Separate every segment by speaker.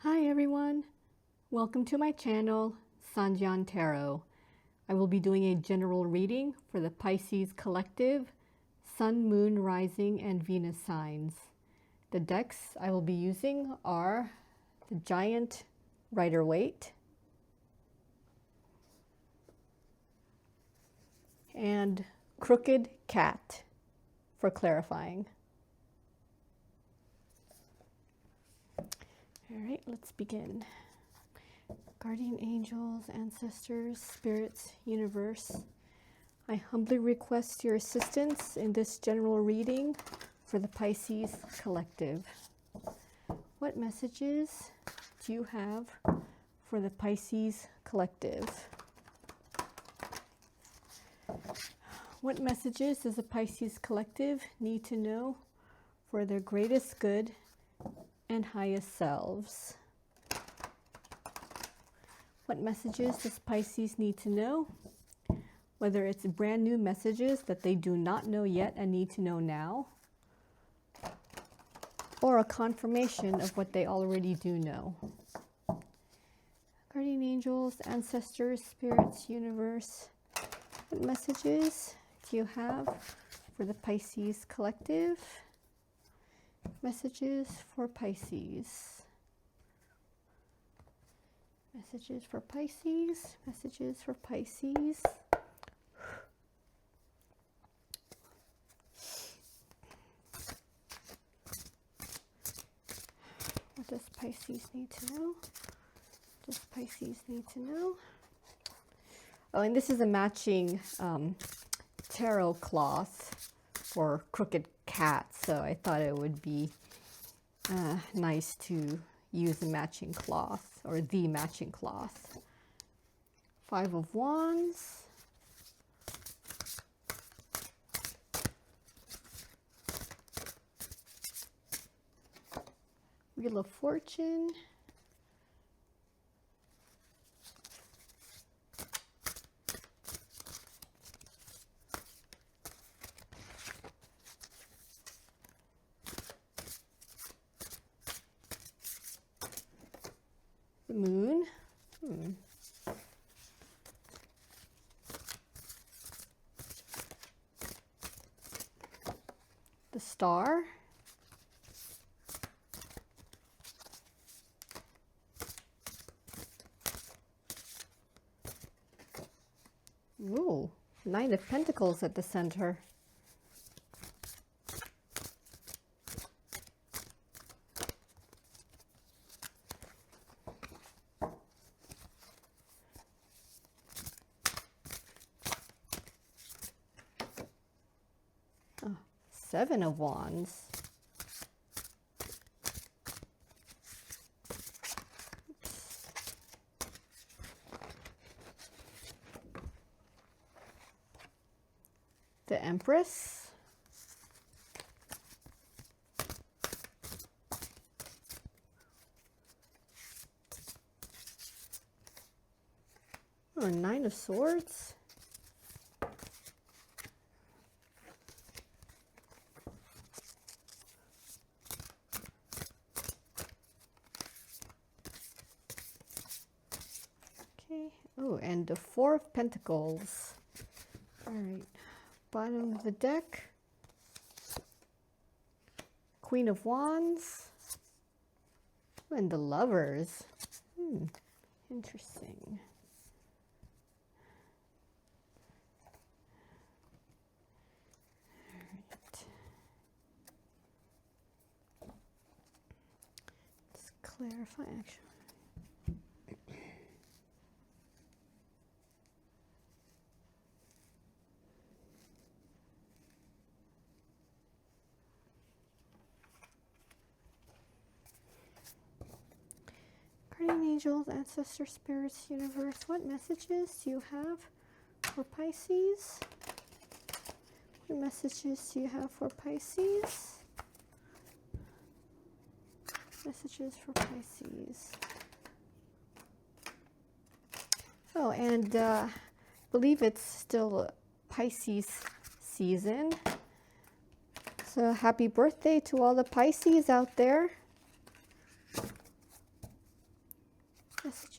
Speaker 1: Hi everyone, welcome to my channel, Sanjian Tarot. I will be doing a general reading for the Pisces collective, Sun, Moon, Rising, and Venus signs. The decks I will be using are the Giant Rider-Waite and Crooked Cat for clarifying. All right, let's begin. Guardian angels, ancestors, spirits, universe, I humbly request your assistance in this general reading for the Pisces collective. What messages do you have for the Pisces collective? What messages does the Pisces collective need to know for their greatest good and highest selves? What messages does Pisces need to know? Whether it's brand new messages that they do not know yet and need to know now, or a confirmation of what they already do know. Guardian angels, ancestors, spirits, universe, what messages do you have for the Pisces collective? Messages for Pisces. Messages for Pisces. Messages for Pisces. What does Pisces need to know? What does Pisces need to know? Oh, and this is a matching tarot cloth for Crooked Cat, so I thought it would be nice to use a matching cloth, or the matching cloth. Five of Wands. Wheel of Fortune. The Moon. The Star. Ooh, Nine of Pentacles at the center. Oh, Seven of Wands. The Empress. Oh, Nine of Swords. Okay. Oh, and the Four of Pentacles. All right. Bottom of the deck. Queen of Wands. And the Lovers. Interesting. All right. Let's clarify actually. Guardian angels, ancestor spirits, universe, what messages do you have for Pisces? What messages do you have for Pisces? Messages for Pisces. Oh, and I believe it's still Pisces season. So happy birthday to all the Pisces out there.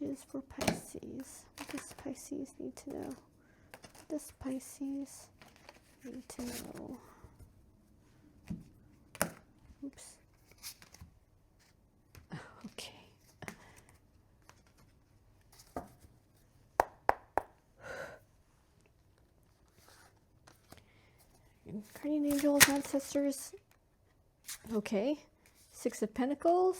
Speaker 1: messages for Pisces. What does Pisces need to know? What does Pisces need to know? Oops. Okay. Guardian angels, ancestors. Okay. Six of Pentacles.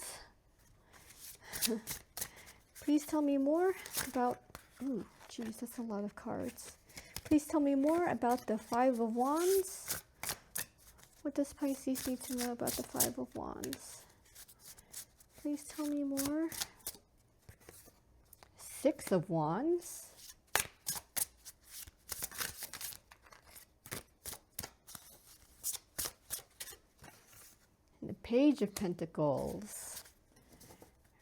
Speaker 1: Please tell me more about, oh geez, that's a lot of cards. Please tell me more about the Five of Wands. What does Pisces need to know about the Five of Wands? Please tell me more. Six of Wands. And the Page of Pentacles.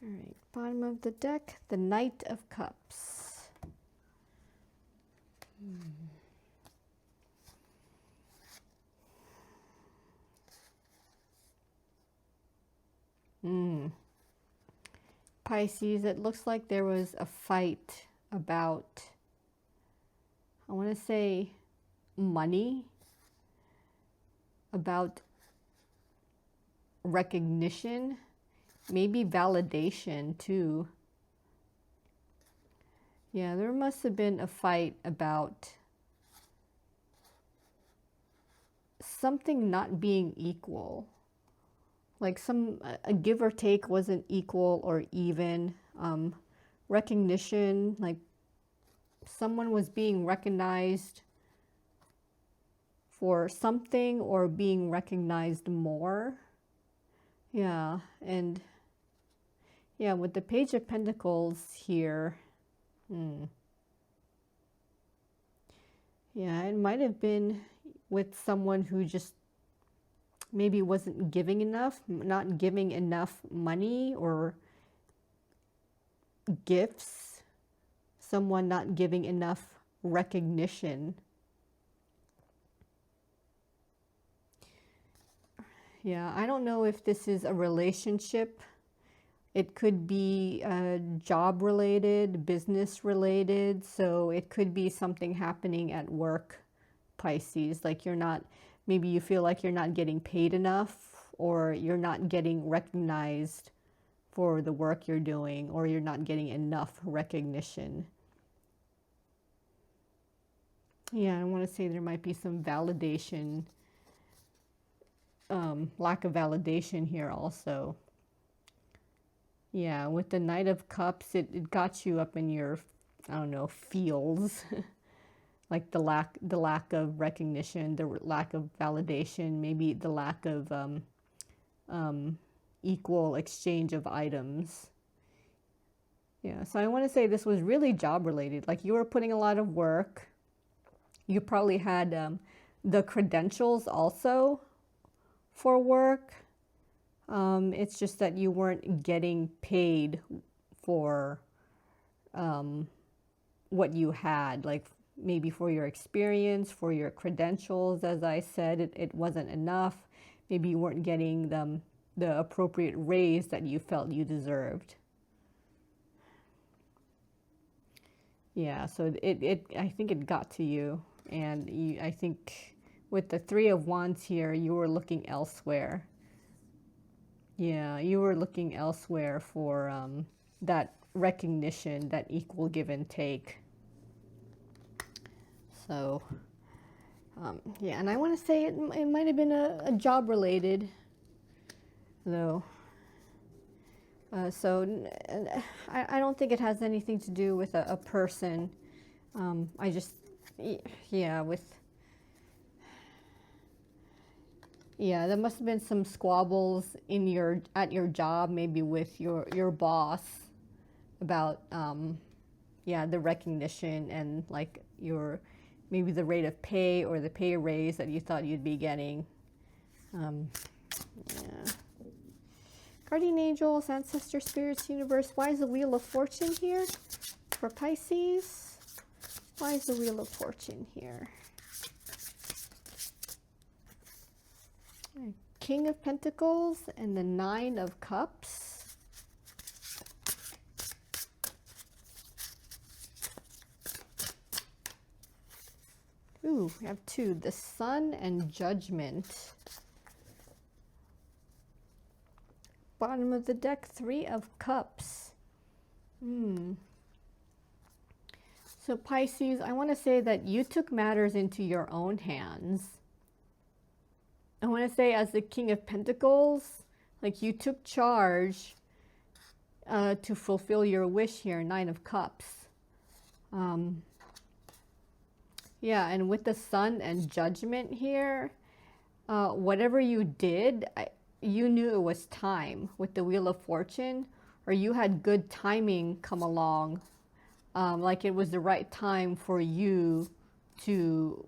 Speaker 1: All right, bottom of the deck, the Knight of Cups. Pisces, it looks like there was a fight about, I want to say, money, about recognition, maybe validation too. Yeah, there must have been a fight about something not being equal. Like a give or take wasn't equal or even. Recognition, like someone was being recognized for something or being recognized more. Yeah, and yeah, with the Page of Pentacles here, yeah, it might have been with someone who just maybe wasn't giving enough, not giving enough money or gifts, someone not giving enough recognition. Yeah, I don't know if this is a relationship. It could be job related, business related. So it could be something happening at work, Pisces. Like you're not, maybe you feel like you're not getting paid enough, or you're not getting recognized for the work you're doing, or you're not getting enough recognition. Yeah, I want to say there might be some validation, lack of validation here also. Yeah, with the Knight of Cups, it got you up in your, I don't know, feels. Like the lack of recognition, the lack of validation, maybe the lack of equal exchange of items. Yeah, so I want to say this was really job related. Like you were putting a lot of work. You probably had the credentials also for work. It's just that you weren't getting paid for what you had, like maybe for your experience, for your credentials. As I said, it wasn't enough. Maybe you weren't getting the appropriate raise that you felt you deserved. Yeah, so I think it got to you, and I think with the Three of Wands here, you were looking elsewhere. Yeah, you were looking elsewhere for that recognition, that equal give and take. So, yeah, and I want to say it might have been a job related, though. So I don't think it has anything to do with a person. I just, yeah, there must have been some squabbles at your job, maybe with your boss about, yeah, the recognition and like maybe the rate of pay or the pay raise that you thought you'd be getting. Yeah. Guardian angels, ancestor spirits, universe. Why is the Wheel of Fortune here for Pisces? Why is the Wheel of Fortune here? King of Pentacles and the Nine of Cups. Ooh, we have two, the Sun and Judgment. Bottom of the deck, Three of Cups. So Pisces, I want to say that you took matters into your own hands. I want to say as the King of Pentacles, like you took charge to fulfill your wish here, Nine of Cups. Yeah, and with the Sun and Judgment here, whatever you did, you knew it was time with the Wheel of Fortune, or you had good timing come along. Like it was the right time for you to,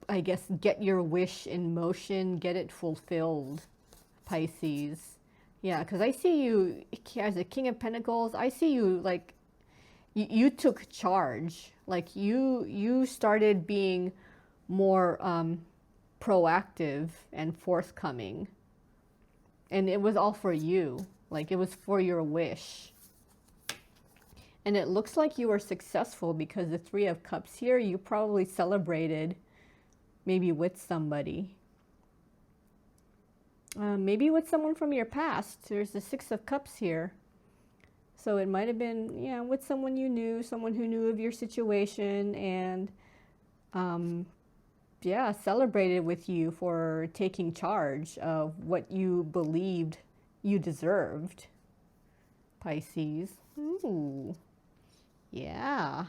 Speaker 1: I guess, get your wish in motion, get it fulfilled, Pisces. Yeah, because I see you as a King of Pentacles. I see you like you took charge. Like you started being more proactive and forthcoming. And it was all for you. Like it was for your wish. And it looks like you were successful because the Three of Cups here, you probably celebrated maybe with somebody. Maybe with someone from your past. There's the Six of Cups here. So it might have been, yeah, with someone you knew, someone who knew of your situation and, yeah, celebrated with you for taking charge of what you believed you deserved, Pisces. Ooh, yeah.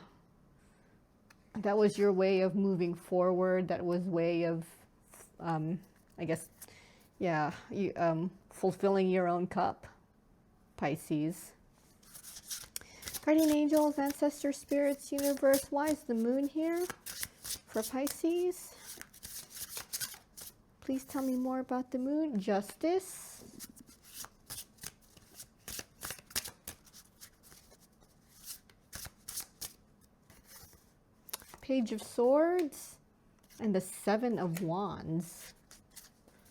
Speaker 1: That was your way of moving forward. That was way of, I guess, yeah, fulfilling your own cup, Pisces. Guardian angels, ancestor spirits, universe. Why is the moon here for Pisces? Please tell me more about the moon. Justice. Page of Swords and the Seven of Wands.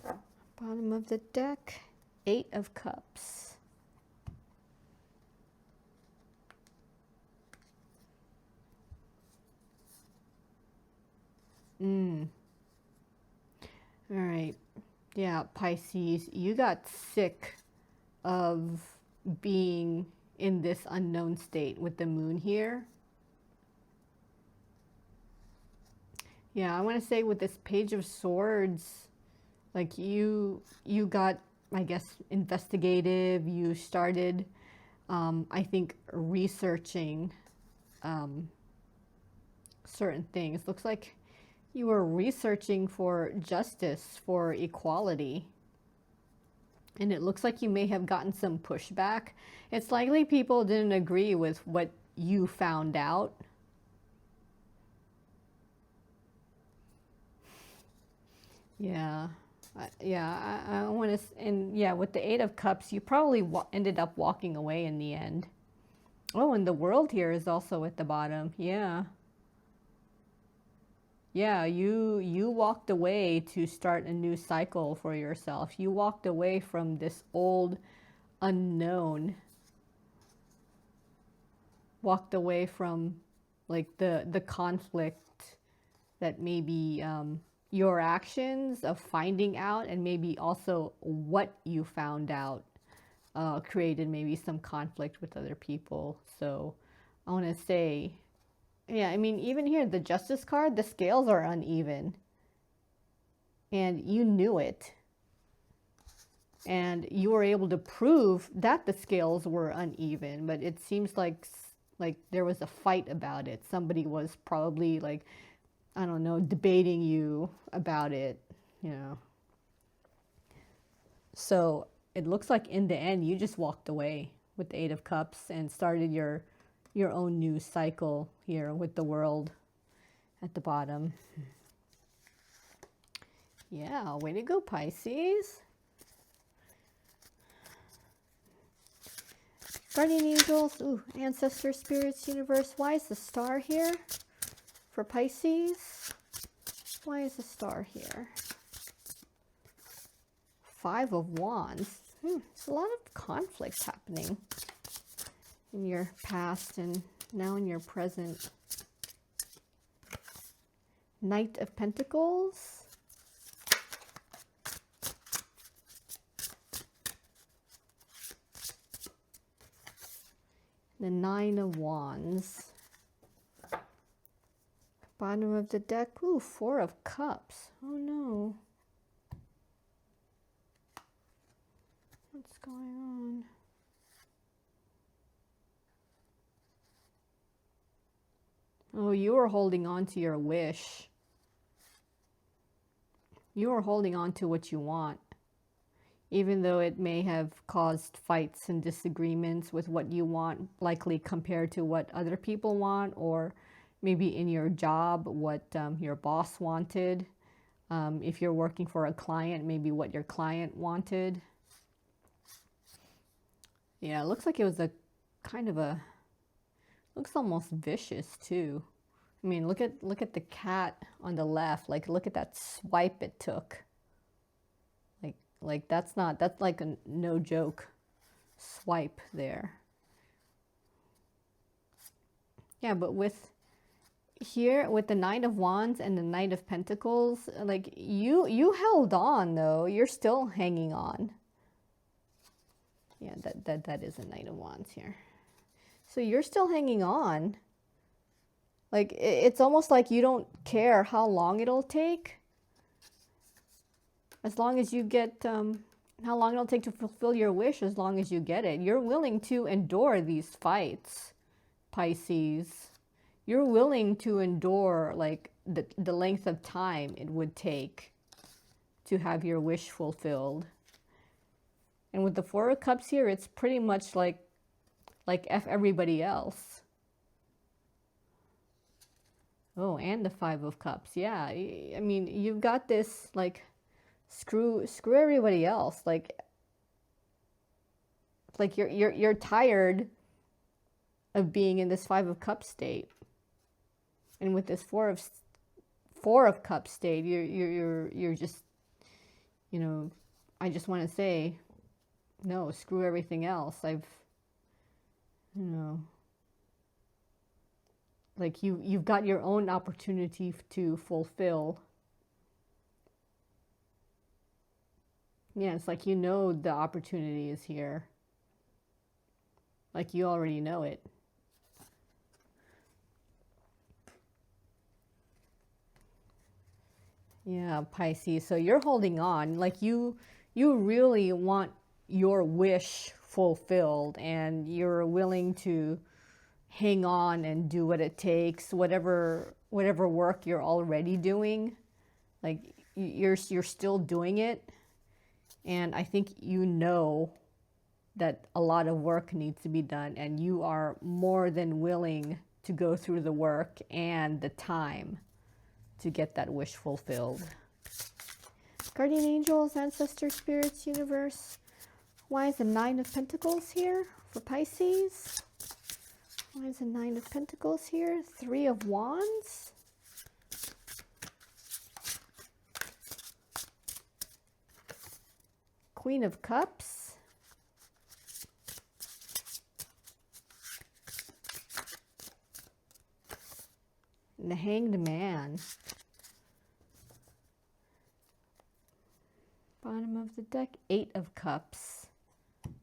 Speaker 1: Bottom of the deck, Eight of Cups. All right. Yeah, Pisces, you got sick of being in this unknown state with the moon here. Yeah, I want to say with this Page of Swords, like you got, I guess, investigative. You started, I think, researching certain things. Looks like you were researching for justice, for equality. And it looks like you may have gotten some pushback. It's likely people didn't agree with what you found out. Yeah. I want to, and yeah, with the Eight of Cups, you probably ended up walking away in the end. Oh, and the World here is also at the bottom. Yeah. Yeah, you walked away to start a new cycle for yourself. You walked away from this old unknown. Walked away from like the conflict that maybe your actions of finding out, and maybe also what you found out created maybe some conflict with other people. So I want to say, yeah, I mean, even here, the Justice card, the scales are uneven. And you knew it. And you were able to prove that the scales were uneven. But it seems like there was a fight about it. Somebody was probably like, I don't know, debating you about it, you know. So it looks like in the end, you just walked away with the Eight of Cups and started your own new cycle here with the World at the bottom. Yeah, way to go, Pisces. Guardian angels, ooh, ancestor spirits, universe. Why is the star here for Pisces? Why is the star here? Five of Wands. There's a lot of conflict happening in your past and now in your present. Knight of Pentacles. The Nine of Wands. Bottom of the deck, ooh, Four of Cups. Oh no. What's going on? Oh, you are holding on to your wish. You are holding on to what you want. Even though it may have caused fights and disagreements with what you want, likely compared to what other people want, or maybe in your job, what your boss wanted. If you're working for a client, maybe what your client wanted. Yeah, it looks like it was a kind of a, looks almost vicious too. I mean, look at the cat on the left. Like, look at that swipe it took. Like that's like a no joke swipe there. Yeah, but with here, with the Nine of Wands and the Knight of Pentacles, like you held on though. You're still hanging on. Yeah, that is a Knight of Wands here. So you're still hanging on. Like, it's almost like you don't care how long it'll take. As long as you get, how long it'll take to fulfill your wish, as long as you get it. You're willing to endure these fights, Pisces. You're willing to endure, like, the length of time it would take to have your wish fulfilled. And with the Four of Cups here, it's pretty much like F everybody else. Oh, and the Five of Cups. Yeah, I mean, you've got this, like, screw everybody else. Like you're tired of being in this Five of Cups state. And with this Four of Cups state, you're just, you know, I just want to say, no, screw everything else. Like you've got your own opportunity to fulfill. Yeah, it's like you know the opportunity is here. Like you already know it. Yeah, Pisces. So you're holding on. Like you really want your wish fulfilled, and you're willing to hang on and do what it takes, whatever work you're already doing. Like you're still doing it. And I think you know that a lot of work needs to be done, and you are more than willing to go through the work and the time to get that wish fulfilled. Guardian angels, ancestor spirits, universe. Why is the Nine of Pentacles here for Pisces? Why is the Nine of Pentacles here? Three of Wands. Queen of Cups. And the Hanged Man. Bottom of the deck, Eight of Cups. Queen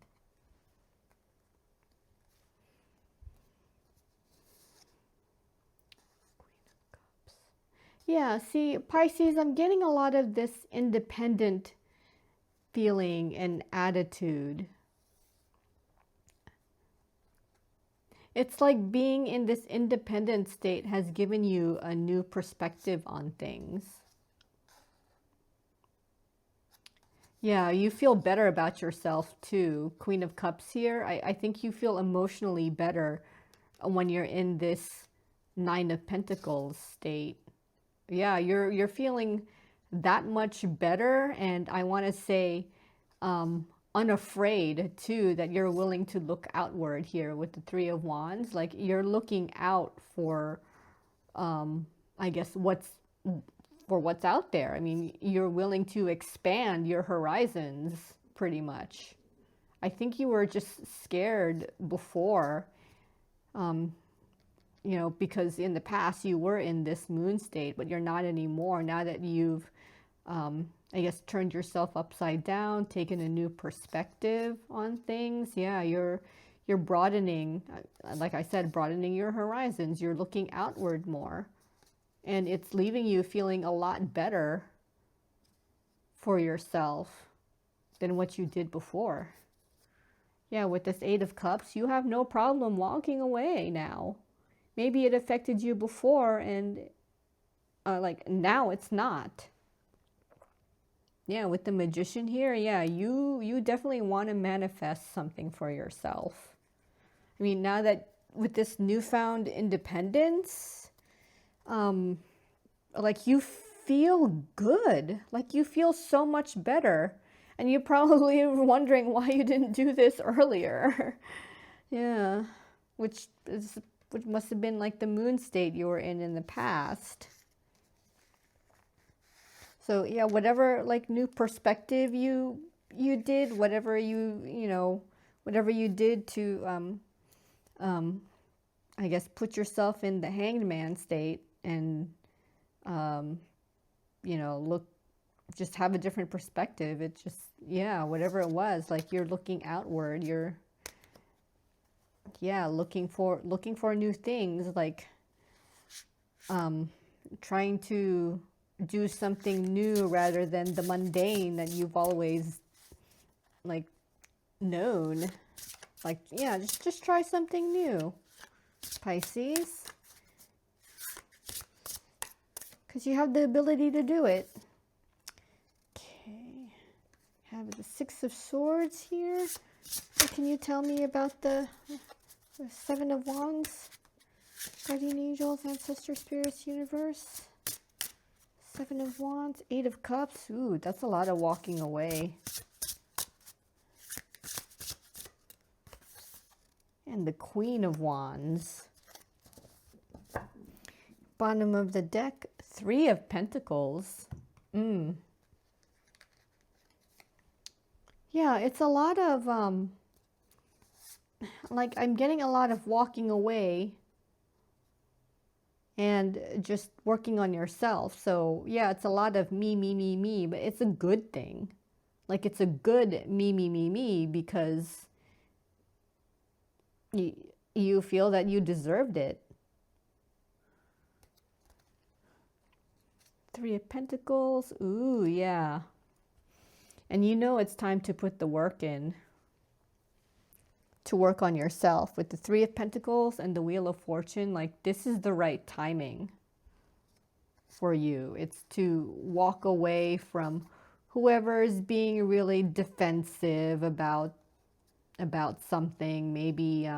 Speaker 1: of Cups. Yeah, see, Pisces, I'm getting a lot of this independent feeling and attitude. It's like being in this independent state has given you a new perspective on things. Yeah, you feel better about yourself too. Queen of Cups here. I think you feel emotionally better when you're in this Nine of Pentacles state. Yeah, you're feeling that much better, and I want to say unafraid too, that you're willing to look outward here with the Three of Wands. Like you're looking out for I guess what's out there. I mean, you're willing to expand your horizons pretty much. I think you were just scared before. you know, because in the past you were in this moon state, but you're not anymore. Now that you've, I guess, turned yourself upside down, taken a new perspective on things. Yeah, you're broadening, like I said, broadening your horizons. You're looking outward more, and it's leaving you feeling a lot better for yourself than what you did before. Yeah, with this Eight of Cups, you have no problem walking away now. Maybe it affected you before, and like now it's not. Yeah, with the Magician here, yeah, you definitely want to manifest something for yourself. I mean, now that with this newfound independence, like you feel good, like you feel so much better. And you're probably wondering why you didn't do this earlier. Yeah, which must have been like the moon state you were in the past. So yeah, whatever like new perspective you did, whatever you know, whatever you did to I guess put yourself in the hanged man state and you know, just have a different perspective. It just, yeah, whatever it was, like you're looking outward, you're, yeah, looking for new things, like trying to do something new rather than the mundane that you've always like known. Like, yeah, just try something new, Pisces, because you have the ability to do it. Have the Six of Swords here. What can you tell me about the Seven of Wands? Guardian Angels, Ancestor Spirits, Universe. Seven of Wands, Eight of Cups. Ooh, that's a lot of walking away. And the Queen of Wands. Bottom of the deck, Three of Pentacles. Yeah, it's a lot of, like, I'm getting a lot of walking away and just working on yourself. So, yeah, it's a lot of me, but it's a good thing. Like, it's a good me, because you feel that you deserved it. Three of Pentacles. Ooh, yeah. And you know it's time to put the work in, to work on yourself. With the Three of Pentacles and the Wheel of Fortune, like this is the right timing for you. It's to walk away from whoever is being really defensive about something. Maybe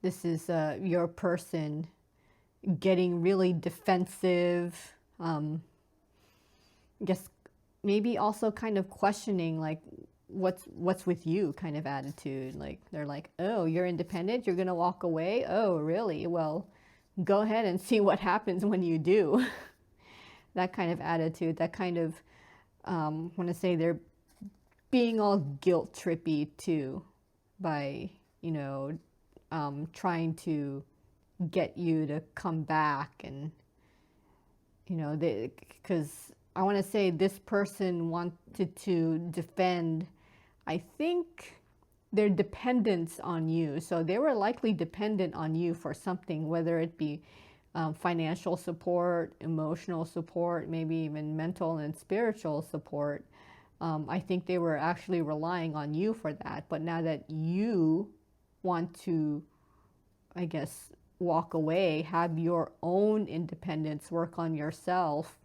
Speaker 1: this is your person getting really defensive. I guess maybe also kind of questioning like what's with you kind of attitude. Like they're like, oh, you're independent, you're gonna walk away? Oh, really? Well, go ahead and see what happens when you do. That kind of attitude, that kind of want to say they're being all guilt trippy too by, you know, trying to get you to come back. And you know, because I want to say this person wanted to defend, I think, their dependence on you. So they were likely dependent on you for something, whether it be financial support, emotional support, maybe even mental and spiritual support. I think they were actually relying on you for that. But now that you want to, I guess, walk away, have your own independence, work on yourself,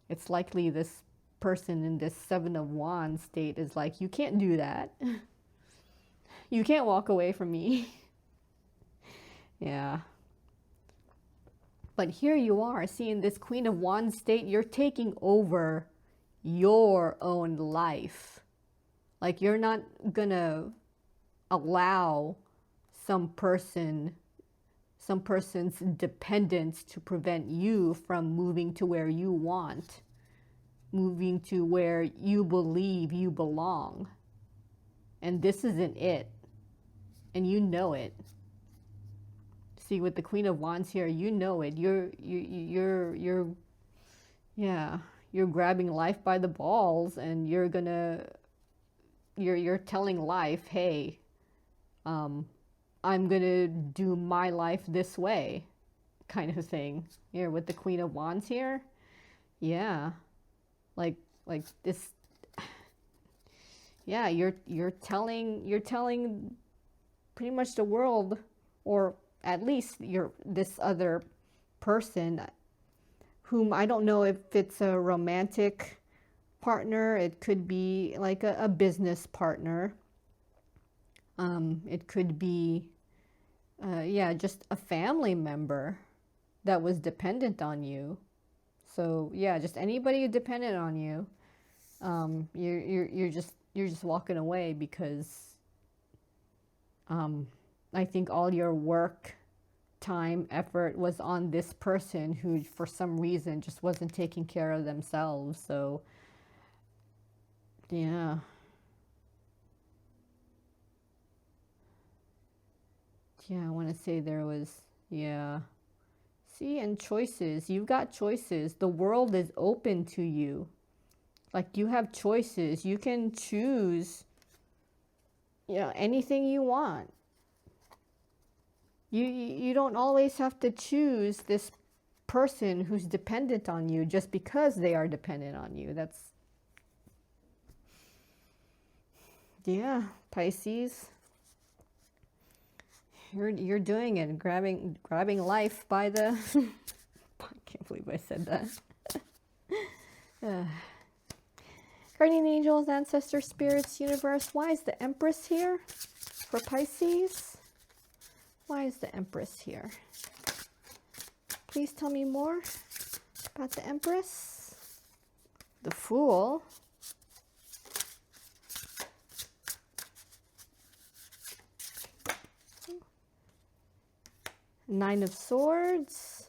Speaker 1: it's likely this person in this Seven of Wands state is like, you can't do that. You can't walk away from me. Yeah. But here you are, seeing this Queen of Wands state, you're taking over your own life. Like you're not gonna allow some person's dependence to prevent you from moving to where you want, moving to where you believe you belong. And this isn't it. And you know it. See, with the Queen of Wands here, you know it. Yeah, you're grabbing life by the balls, and you're telling life, hey, I'm gonna do my life this way, kind of thing. Here with the Queen of Wands here, yeah, like this, yeah. You're telling pretty much the world, or at least this other person, whom I don't know if it's a romantic partner. It could be like a business partner. It could be, yeah, just a family member that was dependent on you. So yeah, just anybody dependent on you. You're just walking away because I think all your work, time, effort was on this person who, for some reason, just wasn't taking care of themselves. So yeah. Yeah, I want to say there was, yeah. See, and choices. You've got choices. The world is open to you. Like, you have choices. You can choose, anything you want. You don't always have to choose this person who's dependent on you just because they are dependent on you. That's, yeah, Pisces. You're doing it, grabbing life by the I can't believe I said that. Guardian angels, ancestors, spirits, universe. Why is the Empress here for Pisces? Why is the Empress here? Please tell me more about the Empress. The Fool. Nine of Swords.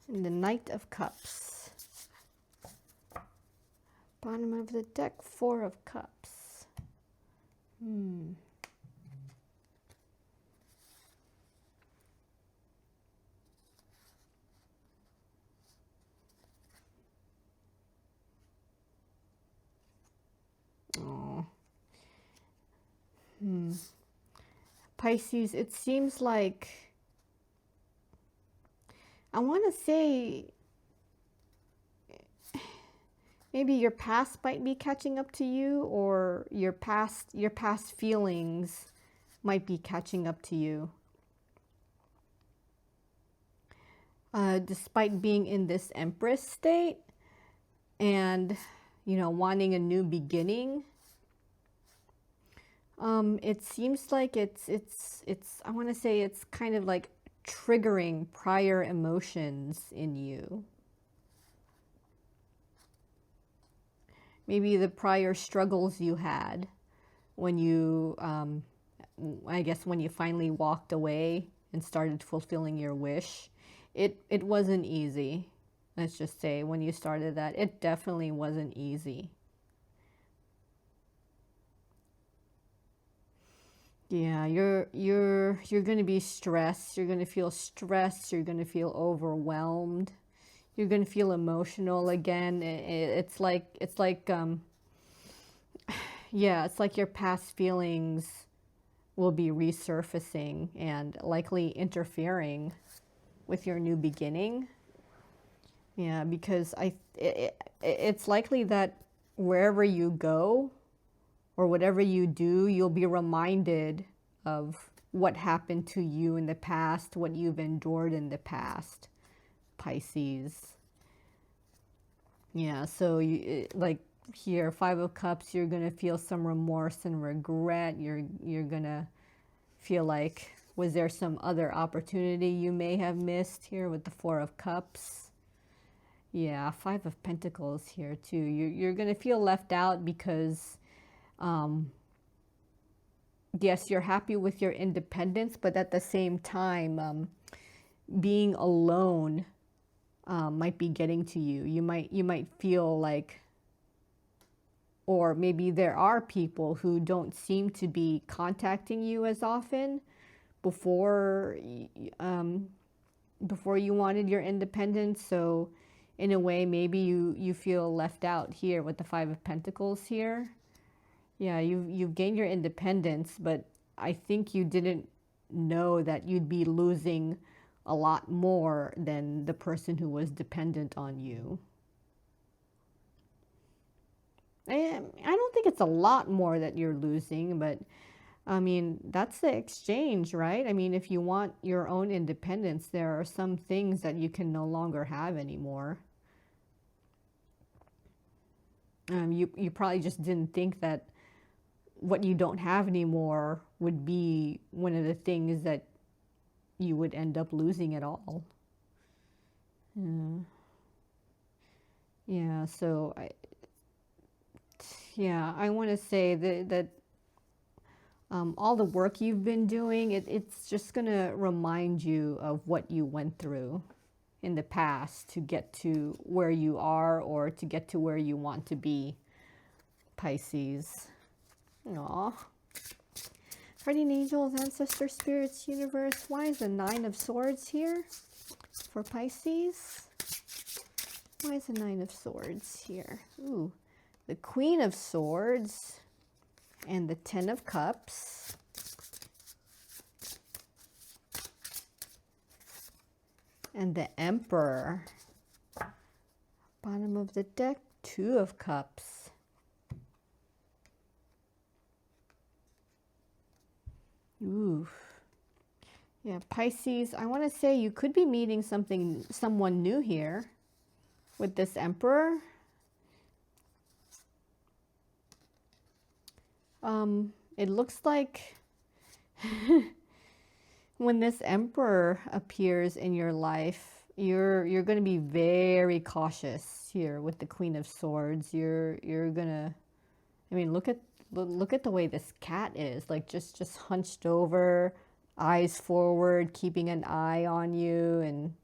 Speaker 1: And the Knight of Cups. Bottom of the deck, Four of Cups. Oh. Pisces, it seems like, I want to say, maybe your past might be catching up to you, or your past feelings might be catching up to you. Despite being in this Empress state and, wanting a new beginning, it seems like it's I want to say it's kind of like triggering prior emotions in you. Maybe the prior struggles you had when you, I guess when you finally walked away and started fulfilling your wish. It wasn't easy. Let's just say when you started that, it definitely wasn't easy. Yeah, you're going to be stressed. You're going to feel stressed. You're going to feel overwhelmed. You're going to feel emotional again. It's like yeah, it's like your past feelings will be resurfacing and likely interfering with your new beginning. Yeah, because it's likely that wherever you go or whatever you do, you'll be reminded of what happened to you in the past, what you've endured in the past, Pisces. Yeah, so like here, Five of Cups, you're going to feel some remorse and regret. You're going to feel like, was there some other opportunity you may have missed here with the Four of Cups? Yeah, Five of Pentacles here too. You're going to feel left out because, yes, you're happy with your independence, but at the same time, being alone might be getting to you. You might feel like or maybe there are people who don't seem to be contacting you as often before before you wanted your independence. So in a way, maybe you feel left out here with the Five of Pentacles here. Yeah, you've gained your independence, but I think you didn't know that you'd be losing a lot more than the person who was dependent on you. I don't think it's a lot more that you're losing, but I mean, that's the exchange, right? I mean, if you want your own independence, there are some things that you can no longer have anymore. You probably just didn't think that what you don't have anymore would be one of the things that you would end up losing it all. Yeah, so I want to say that all the work you've been doing, it's just going to remind you of what you went through in the past to get to where you are or to get to where you want to be, Pisces. Aww. Guardian angels, ancestors, spirits, universe. Why is the Nine of Swords here for Pisces? Why is the Nine of Swords here? Ooh, the Queen of Swords and the Ten of Cups. And the Emperor. Bottom of the deck, Two of Cups. Ooh. Yeah, Pisces, I want to say you could be meeting someone new here with this Emperor. It looks like when this Emperor appears in your life, you're going to be very cautious here with the Queen of Swords. You're gonna, I mean, look at the way this cat is, like just hunched over, eyes forward, keeping an eye on you. And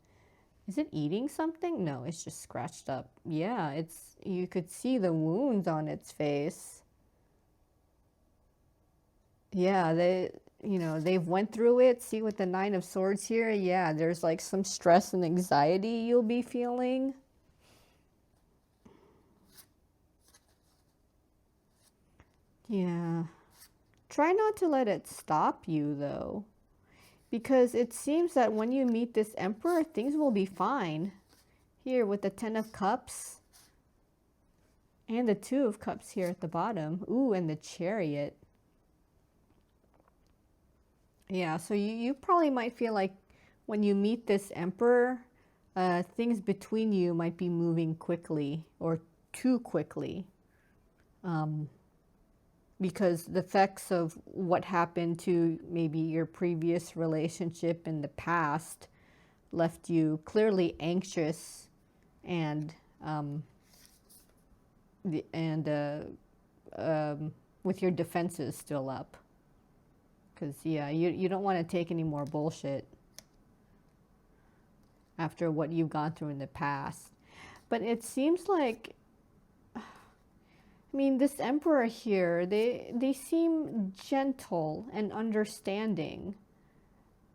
Speaker 1: is it eating something? No, it's just scratched up. Yeah, you could see the wounds on its face. Yeah, they've went through it. See with the Nine of Swords here, yeah, there's like some stress and anxiety you'll be feeling. Yeah. Try not to let it stop you though, because it seems that when you meet this Emperor, things will be fine. Here with the Ten of Cups and the Two of Cups here at the bottom. Ooh, and the Chariot. Yeah, so you probably might feel like when you meet this Emperor, things between you might be moving quickly or too quickly. Because the effects of what happened to maybe your previous relationship in the past left you clearly anxious and with your defenses still up. Because, yeah, you don't want to take any more bullshit after what you've gone through in the past. But it seems like, I mean, this Emperor here, they seem gentle and understanding.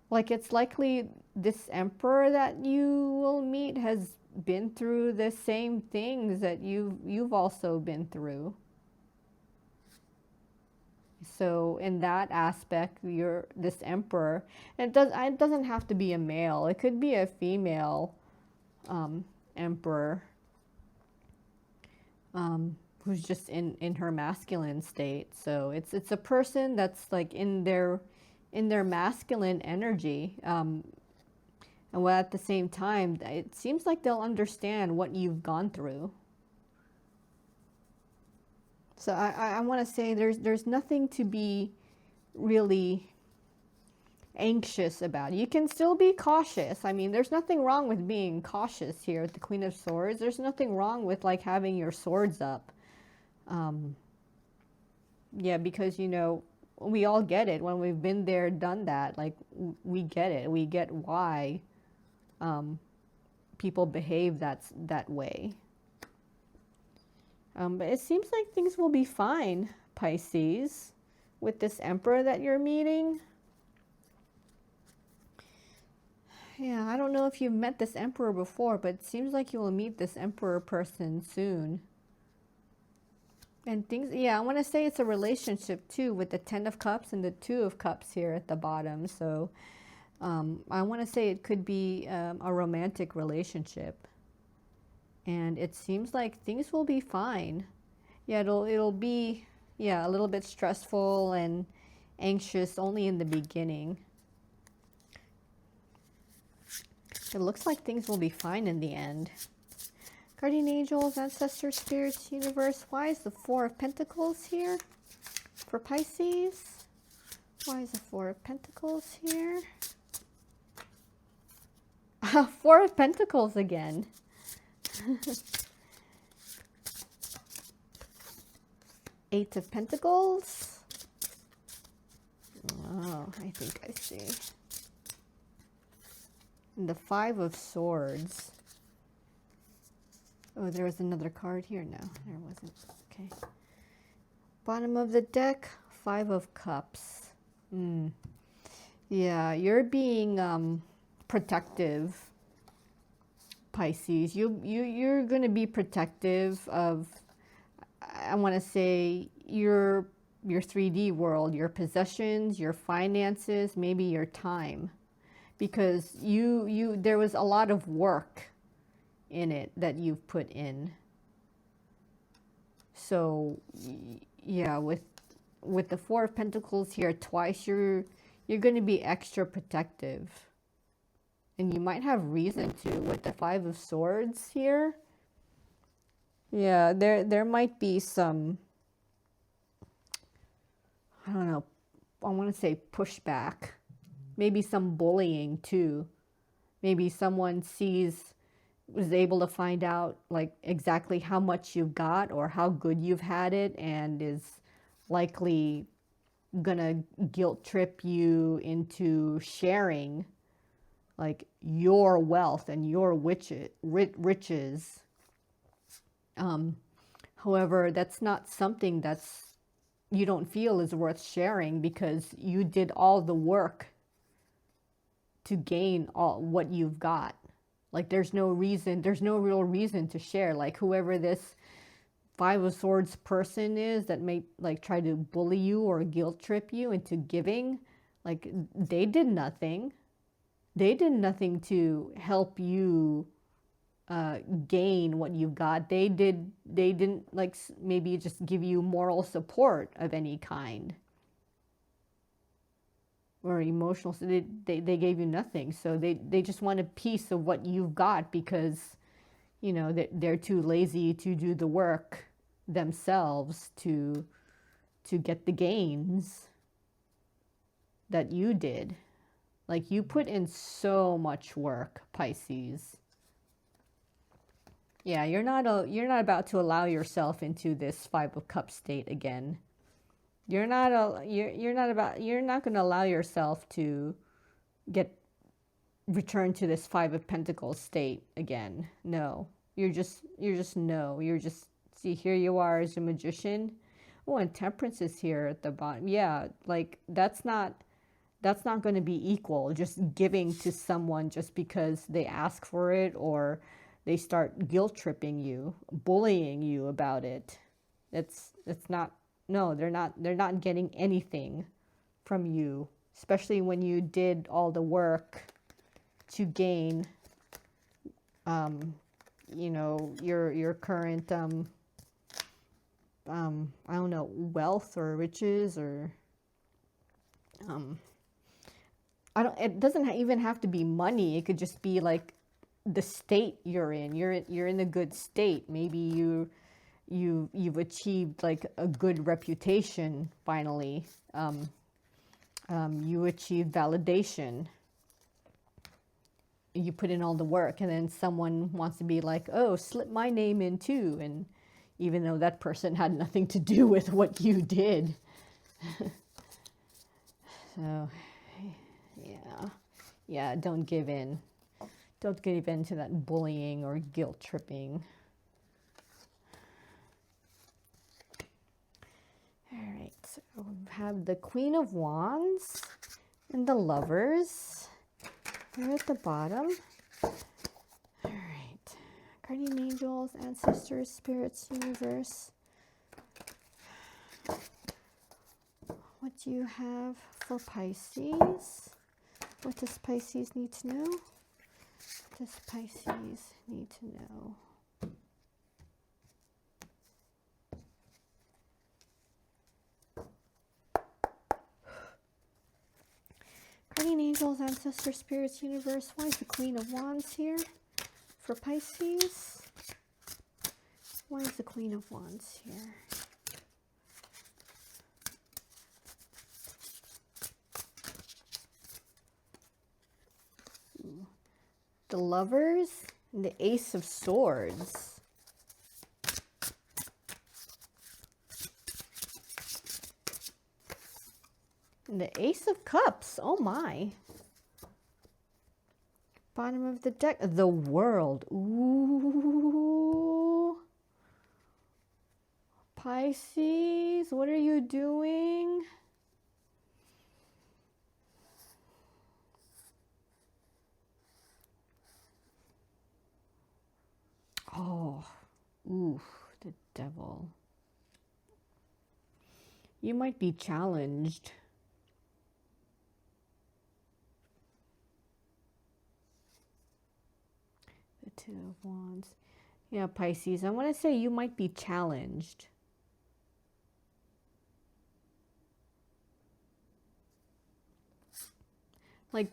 Speaker 1: Like it's likely this Emperor that you will meet has been through the same things that you've also been through. So in that aspect, this Emperor, and it doesn't have to be a male. It could be a female Emperor who's just in her masculine state. So it's a person that's like in their masculine energy, and while at the same time, it seems like they'll understand what you've gone through. So I want to say there's nothing to be really anxious about. You can still be cautious. I mean, there's nothing wrong with being cautious here with the Queen of Swords. There's nothing wrong with like having your swords up. Yeah, because we all get it when we've been there, done that. Like we get it. We get why people behave that way. But it seems like things will be fine, Pisces, with this Emperor that you're meeting. Yeah, I don't know if you've met this Emperor before, but it seems like you will meet this Emperor person soon. And things, yeah, I want to say it's a relationship too, with the Ten of Cups and the Two of Cups here at the bottom. So I want to say it could be a romantic relationship. And it seems like things will be fine. Yeah, it'll be, yeah, a little bit stressful and anxious only in the beginning. It looks like things will be fine in the end. Guardian angels, ancestors, spirits, universe. Why is the Four of Pentacles here for Pisces? Why is the Four of Pentacles here? Four of Pentacles again. Eight of Pentacles. Oh, I think I see. And the Five of Swords. Oh, there was another card here. No, there wasn't. Okay. Bottom of the deck, Five of Cups. Yeah, you're being protective, Pisces. You're going to be protective of, I want to say, your 3D world, your possessions, your finances, maybe your time, because there was a lot of work in it that you've put in. So yeah, with the Four of Pentacles here twice, you're going to be extra protective, and you might have reason to with the Five of Swords here. Yeah, there might be some, I don't know, I want to say pushback, maybe some bullying too. Maybe someone was able to find out like exactly how much you've got or how good you've had it, and is likely gonna guilt trip you into sharing like your wealth and your riches. However, that's not something you don't feel is worth sharing, because you did all the work to gain all what you've got. Like there's no real reason to share. Like whoever this Five of Swords person is that may like try to bully you or guilt trip you into giving, like they did nothing. They did nothing to help you gain what you've got. They didn't like maybe just give you moral support of any kind or emotional. So they gave you nothing. So they just want a piece of what you've got, because you know they're too lazy to do the work themselves to get the gains that you did. Like you put in so much work, Pisces. Yeah, you're not about to allow yourself into this Five of Cups state again. You're not going to allow yourself to return to this Five of Pentacles state again. No. You're just see, here you are as a magician. Oh, and Temperance is here at the bottom. Yeah, like that's not going to be equal. Just giving to someone just because they ask for it, or they start guilt tripping you, bullying you about it. It's not. No, they're not getting anything from you, especially when you did all the work to gain, you know, your current, I don't know, wealth or riches, or, it doesn't even have to be money. It could just be like the state you're in. You're in a good state. Maybe you've achieved like a good reputation finally. You achieved validation. You put in all the work, and then someone wants to be like, oh, slip my name in too, and even though that person had nothing to do with what you did. So yeah, don't give in to that bullying or guilt tripping. So we have the Queen of Wands and the Lovers. They're at the bottom. All right. Guardian angels, ancestors, spirits, universe. What do you have for Pisces? What does Pisces need to know? What does Pisces need to know? Guardian angels, ancestors, spirits, universe. Why is the Queen of Wands here for Pisces? Why is the Queen of Wands here? The Lovers and the Ace of Swords. And the Ace of Cups. Oh my. Bottom of the deck. The World. Ooh. Pisces, what are you doing? Oh, ooh, the Devil. You might be challenged. The Two of Wands. Yeah, Pisces, I want to say you might be challenged. Like,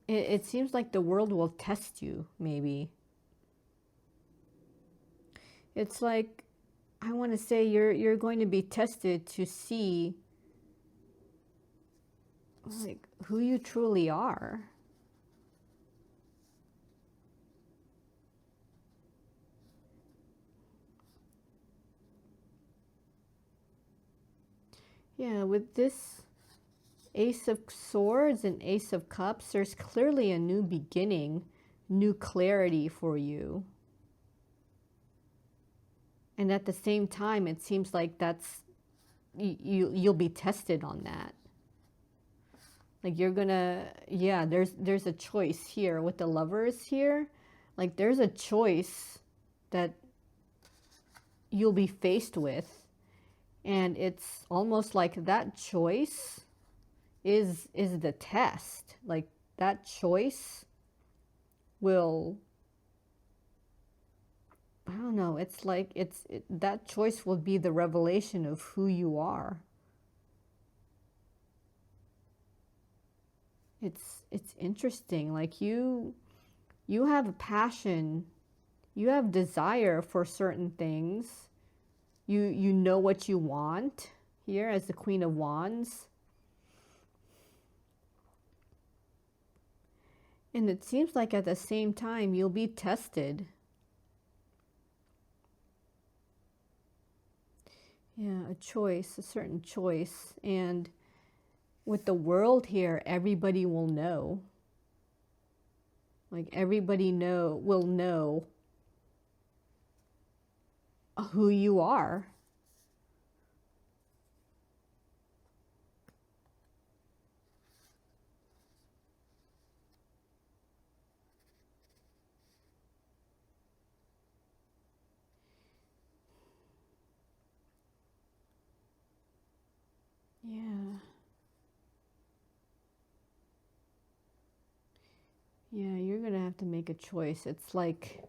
Speaker 1: it seems like the world will test you, maybe. It's like, I want to say you're going to be tested to see like who you truly are. Yeah, with this Ace of Swords and Ace of Cups, there's clearly a new beginning, new clarity for you. And at the same time, it seems like that's you'll be tested on that. Like you're gonna, yeah, there's a choice here with the Lovers here. Like there's a choice that you'll be faced with, and it's almost like that choice is the test. Like that choice will, I don't know, it's like that choice will be the revelation of who you are. It's interesting. Like you have a passion, you have desire for certain things. You know what you want here as the Queen of Wands. And it seems like at the same time you'll be tested. Yeah, a choice, a certain choice. And with the World here, everybody will know. Like everybody will know who you are. Yeah. Yeah, you're going to have to make a choice. It's like,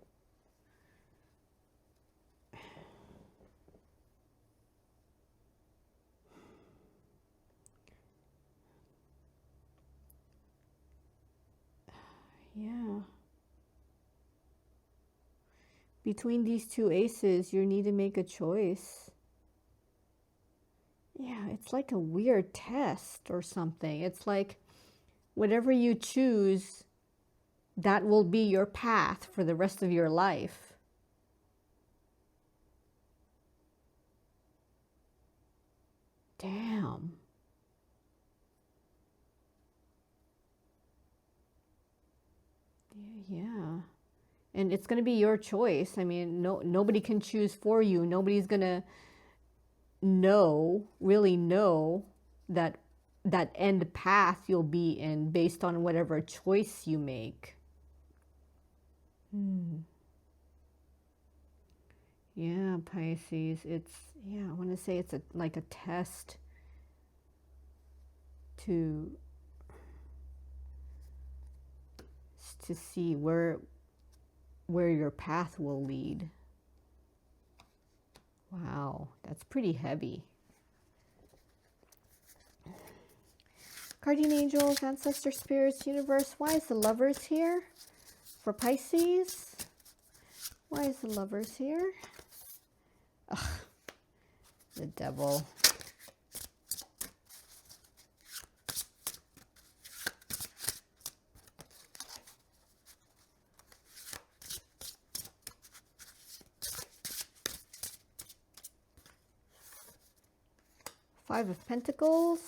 Speaker 1: yeah. Between these two aces, you need to make a choice. Yeah, it's like a weird test or something. It's like whatever you choose, that will be your path for the rest of your life. Damn. Yeah. And it's going to be your choice. I mean, nobody can choose for you. Nobody's going to, really know that end path you'll be in based on whatever choice you make. Yeah, Pisces, I want to say it's like a test to see where your path will lead. Wow, that's pretty heavy. Guardian angels, ancestor spirits, universe, why is the Lovers here for Pisces? Why is the Lovers here? Ugh, the Devil. Five of Pentacles.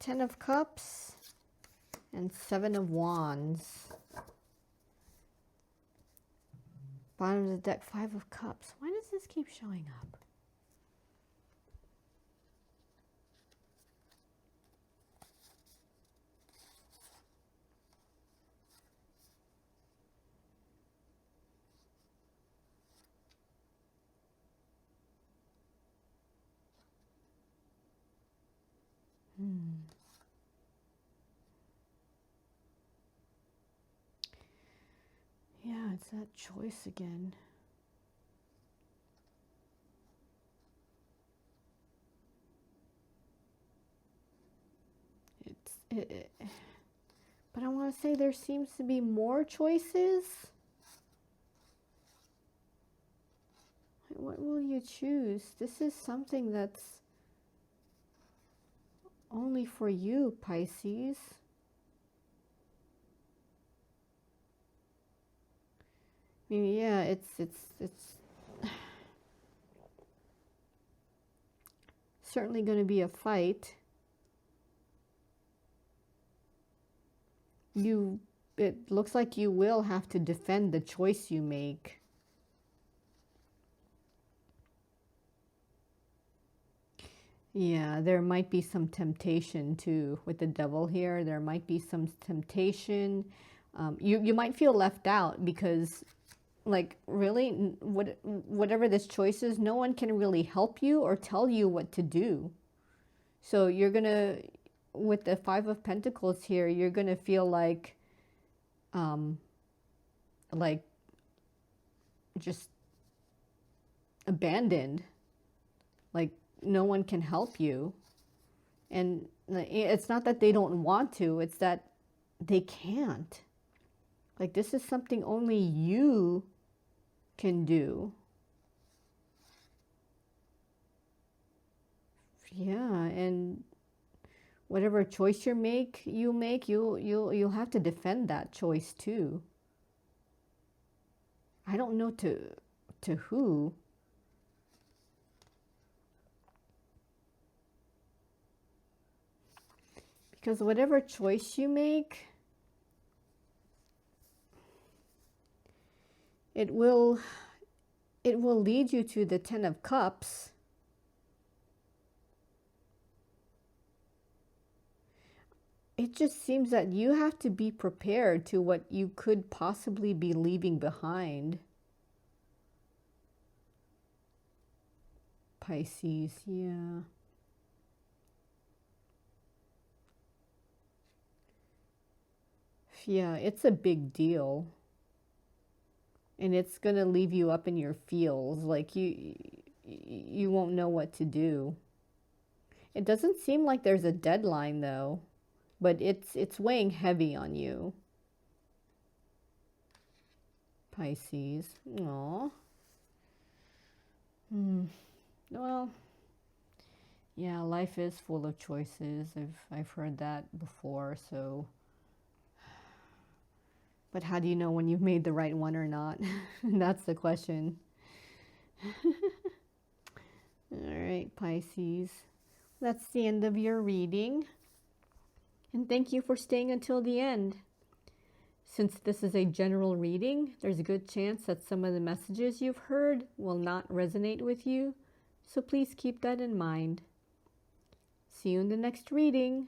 Speaker 1: Ten of Cups and Seven of Wands. Bottom of the deck, Five of Cups. Why does this keep showing up? Yeah, it's that choice again. But I want to say there seems to be more choices. What will you choose? This is something that's only for you, Pisces. I mean, yeah, it's certainly going to be a fight. It looks like you will have to defend the choice you make. Yeah, there might be some temptation too with the Devil here. There might be some temptation. You might feel left out because, like, really, whatever this choice is, no one can really help you or tell you what to do. So you're gonna, with the Five of Pentacles here, you're gonna feel like just abandoned, like no one can help you. And it's not that they don't want to, it's that they can't. Like, this is something only you can do. Yeah, and whatever choice you'll have to defend that choice too. I don't know to who. Because whatever choice you make, it will lead you to the Ten of Cups. It just seems that you have to be prepared to what you could possibly be leaving behind. Pisces, yeah. Yeah, it's a big deal. And it's going to leave you up in your feels. Like, you won't know what to do. It doesn't seem like there's a deadline, though. But it's weighing heavy on you. Pisces. Aww. Well, yeah, life is full of choices. I've heard that before, so. But how do you know when you've made the right one or not? That's the question. All right, Pisces. That's the end of your reading. And thank you for staying until the end. Since this is a general reading, there's a good chance that some of the messages you've heard will not resonate with you, so please keep that in mind. See you in the next reading.